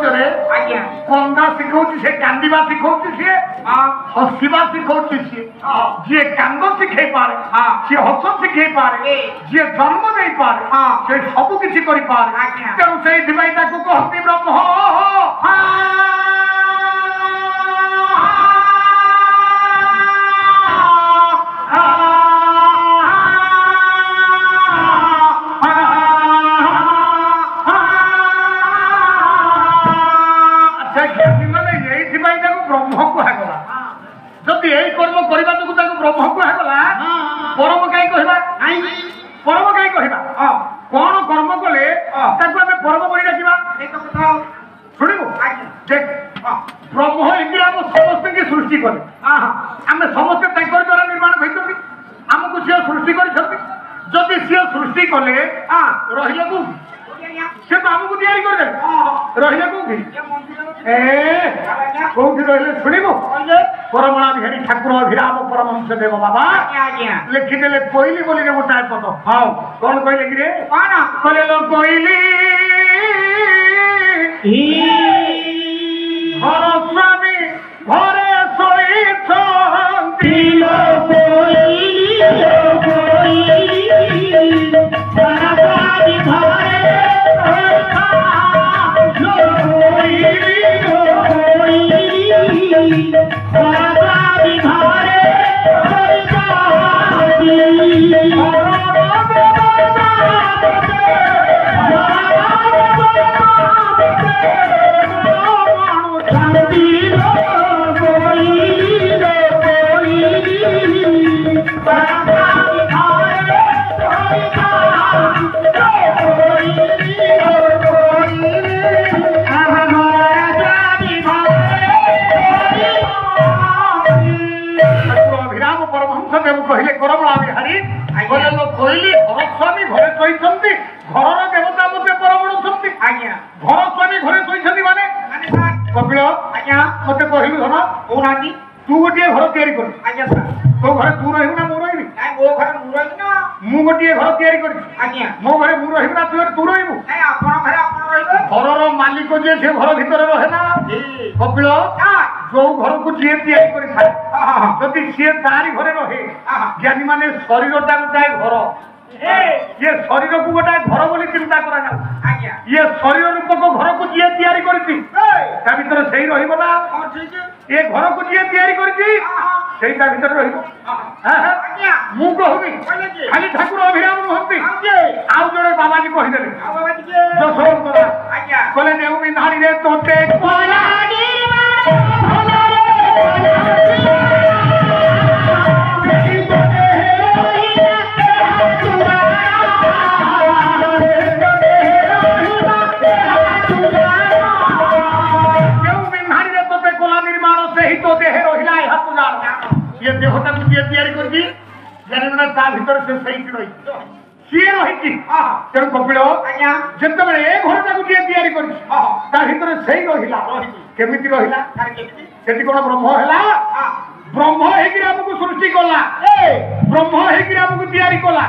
ସହଜରେ କନ୍ଦା ଶିଖଉଛି ସେ କାନ୍ଦିବା ଶିଖଉଛି ସିଏ ହସିବା ଶିଖଉଛି ସିଏ ଯିଏ କାନ୍ଦ ଶିଖେଇ ପାରେ ସିଏ ହସ ଶିଖେଇ ପାରେ ଯିଏ ଜନ୍ମ ଦେଇପାରେ ସେ ସବୁ କିଛି କରିପାରେ ତେଣୁ ସେଇଥିପାଇଁ ତାକୁ କହନ୍ତି ବ୍ରହ୍ମ। যদি এই কর্ম করা যোগ তাকে ব্রহ্ম কুহগলা পরম কাই কহবা পরম কাই কহবা কোন কর্ম কলে তাকে আমি পরম বলি ডাকিবা শুনিবু দেখ ব্রহ্ম ইন্দ্রিয় ଆମ ସମସ୍ତଙ୍କୁ ସୃଷ୍ଟି କଲେ ଆମେ ସମସ୍ତେ ତାଙ୍କର ଦ୍ୱାରା ନିର୍ମାଣ ହୋଇଛନ୍ତି ଆମକୁ ସିଏ ସୃଷ୍ଟି କରିଛନ୍ତି ଯଦି ସିଏ ସୃଷ୍ଟି କଲେ ରହିଲେ କୋଉଠି ସେ ତ ଆମକୁ ତିଆରି କରିଦେଲେ ରହିଲେ କୋଉଠି କୋଉଠି ରହିଲେ ଶୁଣିବୁ ପରମଳା ବିହାରୀ ଠାକୁର ଅଭିରାମ ପରମହଂସ ଦେବ ବାବା ଲେଖିଦେଲେ କୋଇଲି ବୋଲିରେ ଗୋଟାଏ ପଦ ହଉ କଣ କହିଲେ କି ରେ କଣ କହିଲେ ଲୋ କୋଇଲି ଘର ସ୍ୱାମୀ ଘରେ ଶୋଇଛନ୍ତି କହିଲେ କରମଳା ବିହାରୀ କହିଲେ ଲୋ କୋଇଲି ଘର ସ୍ୱାମୀ ଘରେ ଶୋଇଛନ୍ତି ଘରର ଦେବତା ମଧ୍ୟ ପରମଣ ଅଛନ୍ତି ଘର ସ୍ୱାମୀ ଘରେ ଶୋଇଛନ୍ତି ମାନେ କପିଳ ମତେ କହିଲୁ ଧନ କହୁନାହାନ୍ତି ତୁ ଗୋଟିଏ ଘର ତିଆରି କରୁ ତୋ ଘରେ ତୁ ରହିବୁ ନା ମୁଁ ରହିବି ମୁଁ ଗୋଟିଏ ଘର ତିଆରି କରିଛି ମୋ ଘରେ ମୁଁ ରହିବି ନା ତୁ ରହିବୁ ଘରର ମାଲିକ ଯିଏ ସେ ଘର ଭିତରେ ରହେ ନା କପିଳ ଯୋଉ ଘରକୁ ଯିଏ ତିଆରି କରିଥାଏ ଯଦି ସିଏ ତାରି ଘରେ ରହେ ଜ୍ଞାନୀ ମାନେ ଶରୀରଟା ଗୋଟାଏ ଘର ଇଏ ଶରୀରକୁ ଗୋଟାଏ ଘର ବୋଲି ଚିନ୍ତା କରାଯାଉ ଇଏ ଶରୀର ରୂପକ ଘରକୁ ଯିଏ ତିଆରି କରିଛି ତା ଭିତରେ ସେଇ ରହିବ ନା ଏ ଘରକୁ ଯିଏ ତିଆରି କରିଛି ସେଇ ତା ଭିତରେ ରହିବ ମୁଁ କହୁନି ଖାଲି ଠାକୁର ଅଭିରାମ ନୁହନ୍ତି ଆଉ ଜଣେ ବାବାଜୀ କହିଦେଲେ କହିଲେ ନେଉ ବିନ୍ଧାଣିରେ ତୋତେ ଦେହଟାକୁ ଯିଏ ତିଆରି କରିଛି ଜାଣିବ ତା ଭିତରେ ସେ ସେଇଠି ରହିଛି ସିଏ ରହିଛି ତେଣୁ କପିଳ ଯେତେବେଳେ ଏ ଘରଟାକୁ ଯିଏ ତିଆରି କରିଛି ତା ଭିତରେ ସେଇ ରହିଲା କେମିତି ରହିଲା ସେଠି କଣ ବ୍ରହ୍ମ ହେଲା ବ୍ରହ୍ମ ହେଇକିରି ଆମକୁ ସୃଷ୍ଟି କଲା ବ୍ରହ୍ମ ହେଇକିରି ଆମକୁ ତିଆରି କଲା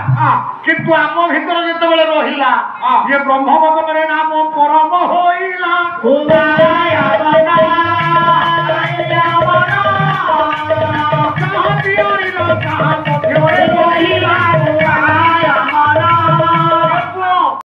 କିନ୍ତୁ ଆମ ଭିତରେ ଯେତେବେଳେ ରହିଲା ଇଏ ବ୍ରହ୍ମ ବଦଳରେ ନାମ ପରମ ହୋଇଲା